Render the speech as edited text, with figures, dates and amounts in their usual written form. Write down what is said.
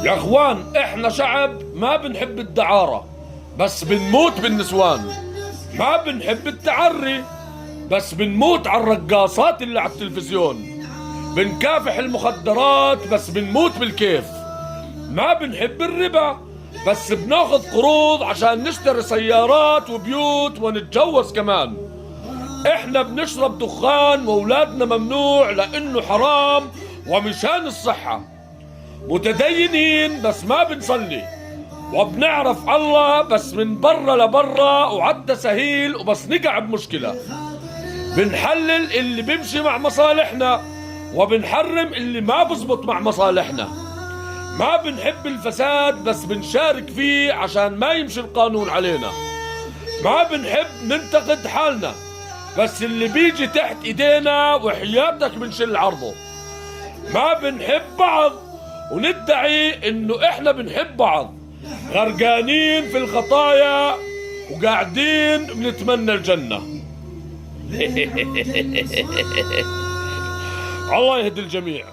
يا اخوان، احنا شعب ما بنحب الدعارة بس بنموت بالنسوان، ما بنحب التعري بس بنموت على الرقاصات اللي على التلفزيون، بنكافح المخدرات بس بنموت بالكيف، ما بنحب الربا بس بناخذ قروض عشان نشتري سيارات وبيوت ونتجوز كمان. احنا بنشرب دخان واولادنا ممنوع لانه حرام ومشان الصحة، متدينين بس ما بنصلي، وبنعرف الله بس من برا لبرا وعدى سهيل وبس نقع بمشكلة، بنحلل اللي بيمشي مع مصالحنا وبنحرم اللي ما بزبط مع مصالحنا، ما بنحب الفساد بس بنشارك فيه عشان ما يمشي القانون علينا، ما بنحب ننتقد حالنا بس اللي بيجي تحت ايدينا وحياتك بنشل عرضه، ما بنحب بعض وندعي انه احنا بنحب بعض، غرقانين في الخطايا وقاعدين بنتمنى الجنة. الله يهدي الجميع.